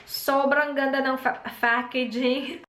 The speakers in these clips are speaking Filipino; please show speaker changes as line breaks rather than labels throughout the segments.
Sobrang ganda ng packaging.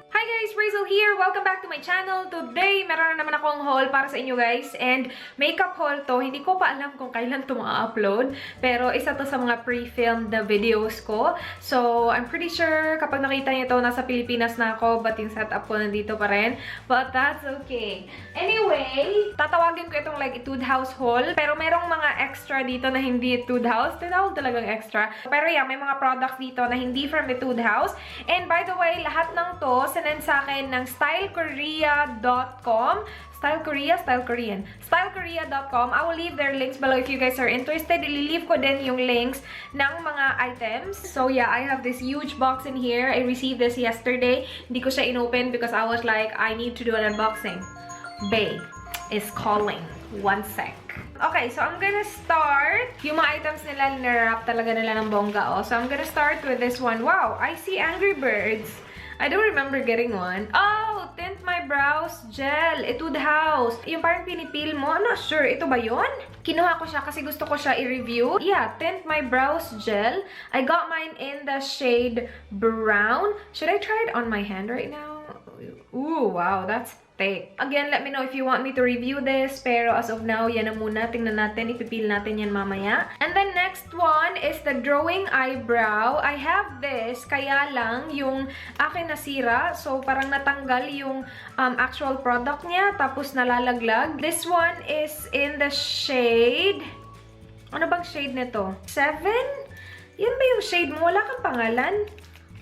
Hi guys! Rhazel here! Welcome back to my channel. Today, meron na naman akong haul para sa inyo guys. And makeup haul to. Hindi ko pa alam kung kailan to ma-upload. Pero isa to sa mga pre-filmed na videos ko. So, I'm pretty sure kapag nakita niyo to, nasa Pilipinas na ako. But yung setup ko nandito pa rin. But that's okay. Anyway, tatawagin ko itong like Etude House haul. Pero merong mga extra dito na hindi Etude House. Tinawag talagang extra. Pero yeah, may mga products dito na hindi from Etude House. And by the way, lahat ng to, sinend sa akin ng stylekorea.com. Stylekorean.com. I will leave their links below if you guys are interested. Ililive ko din yung links ng mga items. So yeah, I have this huge box in here. I received this yesterday. Hindi ko siya inopen because I was like, I need to do an unboxing. Babe is calling. One sec. Okay, so I'm gonna start. Yung mga items nila, nirap talaga nila ng bongga. Oh. So I'm gonna start with this one. Wow, I see Angry Birds. I don't remember getting one. Oh, Tint My Brows Gel. Etude House. Yung parang pinipil mo. I'm not sure. Ito ba yun? Kinuha ko siya kasi gusto ko siya i-review. Yeah, Tint My Brows Gel. I got mine in the shade brown. Should I try it on my hand right now? Ooh, wow. That's thick. Again, let me know if you want me to review this. Pero as of now, yan na muna. Tingnan natin. Ipipil natin yan mamaya. And then next one is the Drawing Eyebrow. I have this. Kaya lang yung akin nasira. So, parang natanggal yung actual product niya. Tapos nalalaglag. This one is in the shade... Ano bang shade nito? 7? Yan ba yung shade mo? Wala kang pangalan?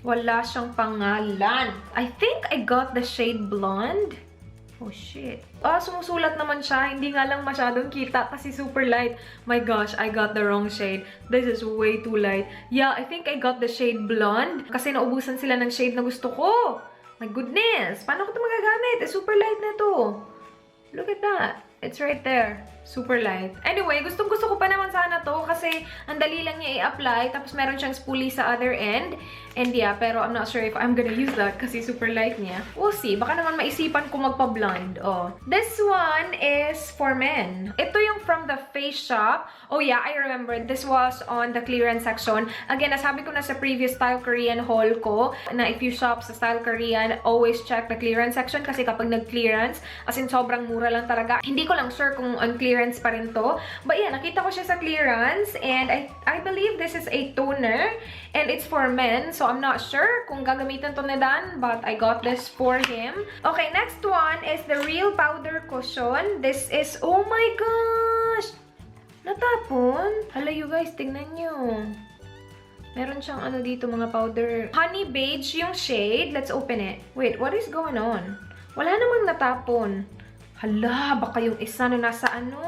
Wala siyang pangalan. I think I got the shade Blonde. Oh, shit. Ah, sumusulat naman siya. Hindi nga lang masyadong kita kasi super light. My gosh, I got the wrong shade. This is way too light. Yeah, I think I got the shade Blonde. Kasi naubusan sila ng shade na gusto ko. My goodness! Paano ko ito magagamit? Eh, super light na to. Look at that. It's right there. Super light. Anyway, gustong-gusto ko pa naman sana to kasi ang dali lang niya i-apply. Tapos meron siyang spoolie sa other end. And yeah, pero I'm not sure if I'm gonna use that kasi super light niya. We'll see. Baka naman maisipan ko magpa-blonde. Oh. This one is for men. Ito yung from the Face Shop. Oh yeah, I remember. This was on the clearance section. Again, nasabi ko na sa previous Style Korean haul ko na if you shop sa Style Korean, always check the clearance section kasi kapag nag-clearance, as in sobrang mura lang talaga. Hindi ko lang sure kung on clearance pa rin to. But yeah, nakita ko siya sa clearance and I believe this is a toner and it's for men. So I'm not sure kung gagamitan to ni Dan, but I got this for him. Okay, next one is the Real Powder Cushion. This is, oh my gosh! Natapon? Hala, you guys, tingnan nyo. Meron siyang ano dito, mga powder. Honey Beige yung shade. Let's open it. Wait, what is going on? Wala namang natapon. Hala, baka yung isa na nasa ano.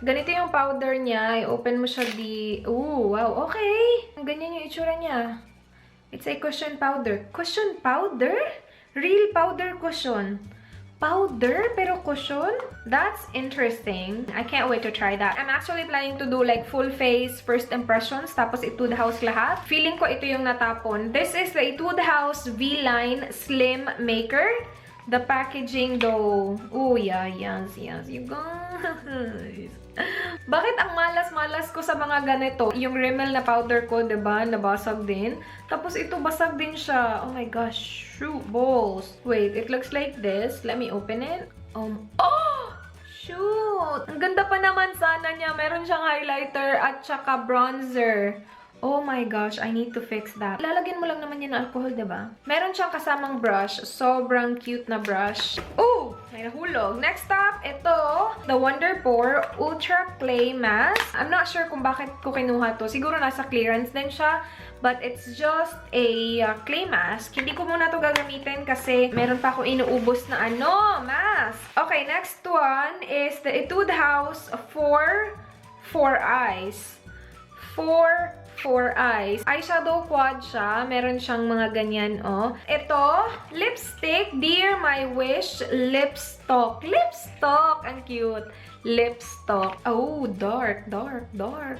Ganito yung powder niya. I-open mo siya di... Ooh, wow, okay. Ganyan yung itsura niya. It's a cushion powder. Cushion powder? Real powder cushion. Powder, pero cushion? That's interesting. I can't wait to try that. I'm actually planning to do like full face first impressions, tapos Etude House lahat. Feeling ko ito yung natapon. This is the Etude House V-Line Slim Maker. The packaging though. Oh, yeah, yes, you guys. Bakit ang malas-malas ko sa mga ganito? Yung Rimmel na powder ko, diba? Nabasag din. Tapos ito, basag din siya. Oh my gosh, shoot balls. Wait, it looks like this. Let me open it. Oh! Shoot! Ang ganda pa naman sana niya. Meron siyang highlighter at saka bronzer. Oh my gosh, I need to fix that. Lalagyan mo lang naman yan ng alcohol, diba? Meron siyang kasamang brush. Sobrang cute na brush. Oh! May nahulog. Next up, ito. The Wonder Pore Ultra Clay Mask. I'm not sure kung bakit ko kinuha to. Siguro nasa clearance din siya. But it's just a clay mask. Hindi ko muna to gagamitin kasi meron pa ako inuubos na mask. Okay, next one is the Etude House for Eyes. For eyes. Eyeshadow quad siya. Meron siyang mga ganyan, oh. Ito, lipstick. Dear My Wish Lipstock. Lipstock! Ang cute. Lipstock. Oh, dark,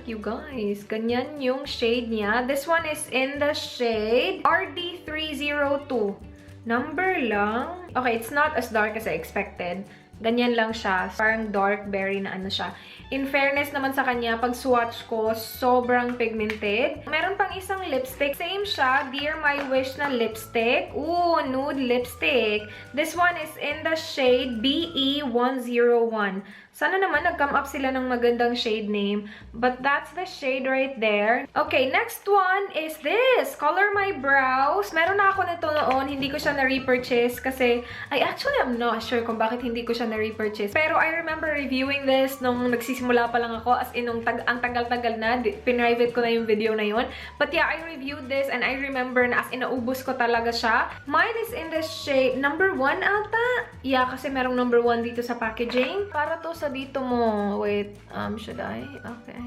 you guys. Ganyan yung shade niya. This one is in the shade RD302. Number lang. Okay, it's not as dark as I expected. Ganyan lang siya. Parang dark berry na ano siya. In fairness naman sa kanya, pag swatch ko, sobrang pigmented. Meron pang isang lipstick. Same siya. Dear My Wish na lipstick. Ooh, nude lipstick. This one is in the shade BE101. Sana naman nag-come up sila ng magandang shade name. But that's the shade right there. Okay, next one is this. Color My Brows. Meron na ako nito noon. Hindi ko siya na-repurchase kasi I actually am not sure kung bakit hindi ko siya na-repurchase. Pero I remember reviewing this nung nagsisimula pa lang ako. As in, ang tagal-tagal na. Pinrivate ko na yung video na yun. But yeah, I reviewed this and I remember na as in, naubos ko talaga siya. Mine is in the shade number 1 ata. Yeah, kasi merong number 1 dito sa packaging. Para to sa dito mo. Wait, should I? Okay.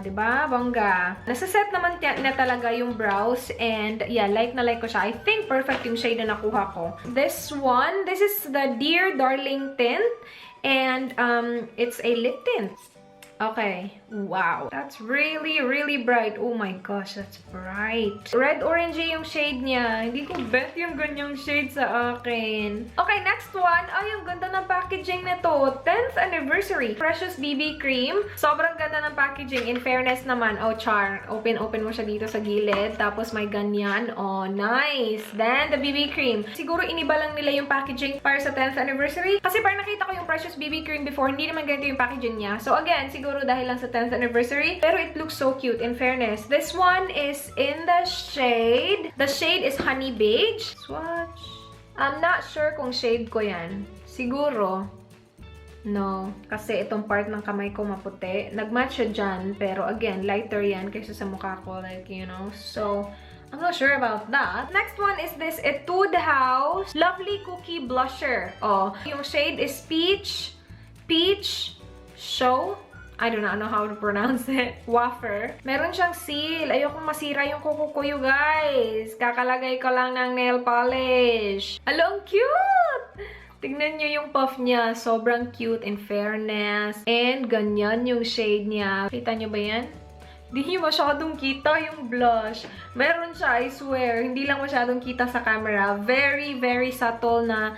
Diba? Bongga. Nasa-set naman na talaga yung brows and yeah, like na like ko siya. I think perfect yung shade na nakuha ko. This one, this is the Dear Darling tint and it's a lip tint. Okay. Wow. That's really, really bright. Oh my gosh, that's bright. Red orangey yung shade niya. Hindi ko bet yung ganyang shade sa akin. Okay, next one. Ay, ang ganda ng packaging nito. 10th anniversary. Precious BB cream. Sobrang ganda ng packaging. In fairness naman. Oh, char. Open mo siya dito sa gilid. Tapos may ganyan. Oh, nice. Then, the BB cream. Siguro iniba lang nila yung packaging para sa 10th anniversary. Kasi parang nakita ko yung Precious BB cream before. Hindi naman ganito yung packaging niya. So, again, siguro dahil lang sa 10th anniversary. Pero it looks so cute, in fairness. This one is in the shade. The shade is Honey Beige. Swatch. I'm not sure kung shade ko yan. Siguro. No. Kasi itong part ng kamay ko maputi. Nagmatch siya dyan. Pero again, lighter yan kaysa sa mukha ko. Like, you know. So, I'm not sure about that. Next one is this Etude House Lovely Cookie Blusher. Oh, yung shade is Peach. Show. I do not know how to pronounce it. Wafer. Meron siyang seal. Ayokong masira yung kuko ko, you guys. Kakalagay ko lang ng nail polish. Ang cute! Tignan nyo yung puff niya. Sobrang cute in fairness. And ganyan yung shade niya. Kita nyo ba yan? Hindi masyadong kita yung blush. Meron siya, I swear. Hindi lang masyadong kita sa camera. Very, very subtle na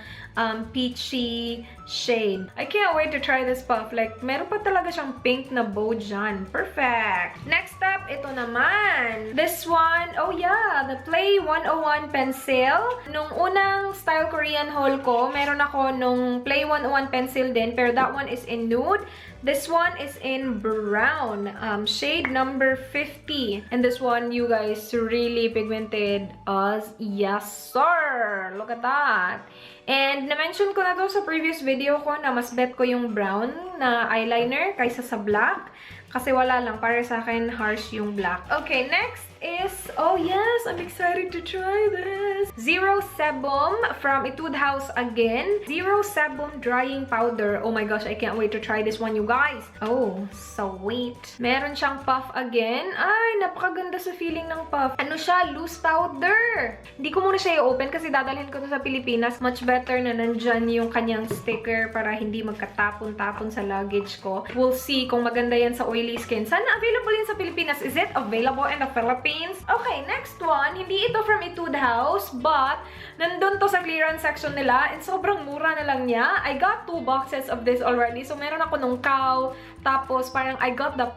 peachy shade. I can't wait to try this puff. Like, meron pa talaga siyang pink na bow dyan. Perfect! Next up, ito naman. This one, oh yeah, the Play 101 pencil. Nung unang Style Korean haul ko, meron ako nung Play 101 pencil din, pero that one is in nude. This one is in brown. Shade number 50. And this one, you guys, really pigmented as yes, sir! Look at that! And na-mention ko na to sa previous video ko na mas bet ko yung brown na eyeliner kaysa sa black. Kasi wala lang, para sa akin harsh yung black. Okay, next is, oh yes, I'm excited to try this. Zero Sebum from Etude House again. Zero Sebum Drying Powder. Oh my gosh, I can't wait to try this one, you guys. Oh, sweet. Meron siyang puff again. Ay, napakaganda sa feeling ng puff. Ano siya? Loose powder. Hindi ko muna siya i-open kasi dadalhin ko to sa Pilipinas. Much better na nandyan yung kanyang sticker para hindi magkatapon-tapon sa luggage ko. We'll see kung maganda yan sa oily skin. Sana available yan sa Pilipinas. Is it available in the Philippines? Okay, next one. Hindi ito from Etude House, but nandun to sa clearance section nila and sobrang mura na lang niya. I got 2 boxes of this already. So, meron ako nung cow. Tapos, parang I got the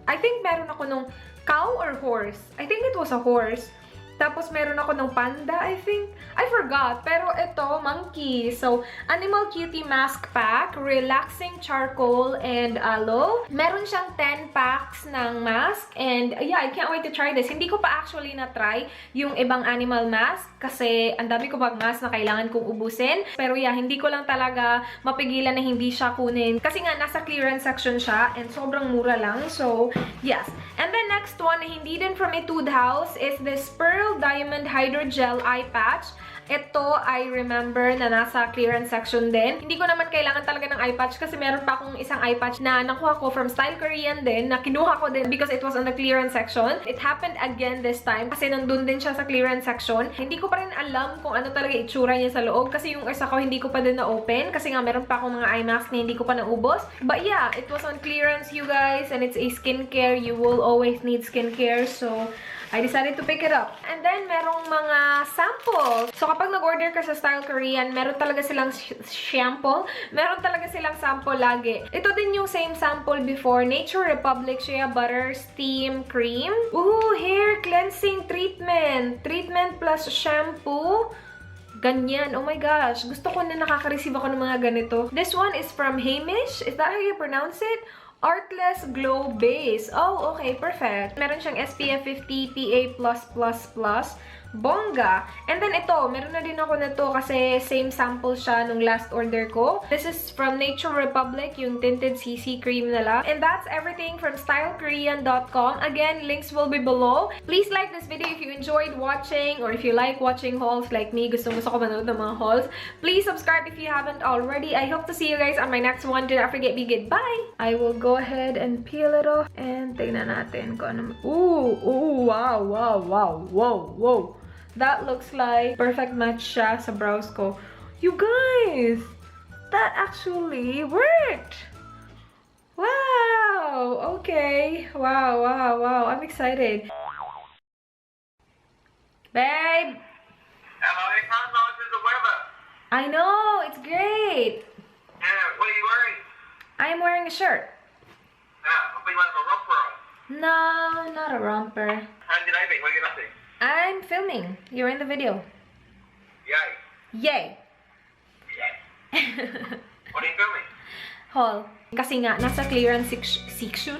I think meron ako nung cow or horse. I think it was a horse. Tapos, meron ako ng panda, I think. I forgot. Pero ito, monkey. So, Animal Cutie Mask Pack, Relaxing Charcoal, and Aloe. Meron siyang 10 packs ng mask. And, yeah, I can't wait to try this. Hindi ko pa actually na-try yung ibang animal mask. Kasi, ang dami ko pag mask na kailangan kong ubusin. Pero, yeah, hindi ko lang talaga mapigilan na hindi siya kunin. Kasi nga, nasa clearance section siya. And, sobrang mura lang. So, yes. And then, next one, na hindi din from Etude House is this Pearl Diamond Hydrogel Eyepatch. Ito, I remember na nasa clearance section din. Hindi ko naman kailangan talaga ng eyepatch kasi meron pa akong isang eyepatch na nakuha ko from Style Korean din, na kinuha ko din because it was on the clearance section. It happened again this time kasi nandun din siya sa clearance section. Hindi ko pa rin alam kung ano talaga itsura niya sa loob kasi yung isa ko hindi ko pa din na-open kasi nga meron pa akong mga eye mask na hindi ko pa naubos. But yeah, it was on clearance, you guys, and it's a skincare. You will always need skincare, so I decided to pick it up. And then, merong mga samples. So, kapag nag-order ka sa Style Korean, meron talaga silang shampoo. Meron talaga silang sample lagi. Ito din yung same sample before. Nature Republic Shea Butter Steam Cream. Ooh, hair cleansing treatment. Treatment plus shampoo. Ganyan. Oh my gosh. Gusto ko na nakaka-receive ako ng mga ganito. This one is from Hamish. Is that how you pronounce it? Artless Glow Base. Oh, okay. Perfect. Meron siyang SPF 50 PA+++. Bongga. And then ito, meron na din ako nito kasi same sample siya nung last order ko. This is from Nature Republic, yung tinted CC cream nila. And that's everything from stylekorean.com. Again, links will be below. Please like this video if you enjoyed watching or if you like watching hauls like me. Gusto ko manood ng mga hauls. Please subscribe if you haven't already. I hope to see you guys on my next one. Do not forget, be good. Bye! I will go ahead and peel it off. And tignan natin kung ano. Ooh, wow, wow, wow, wow, wow. That looks like perfect match siya sa brows ko. You guys! That actually worked! Wow! Okay. Wow, wow, wow. I'm excited. Babe!
Hello, it's not nice in the weather.
I know! It's great!
Yeah, what are you wearing?
I'm wearing a shirt.
Yeah, I'll be wearing a romper on.
No, not a romper.
How's your day been? What are you up to?
I'm filming. You're in the video.
Yay.
Yay!
Yeah. What are you filming?
Haul. Kasi nga, nasa clearance section.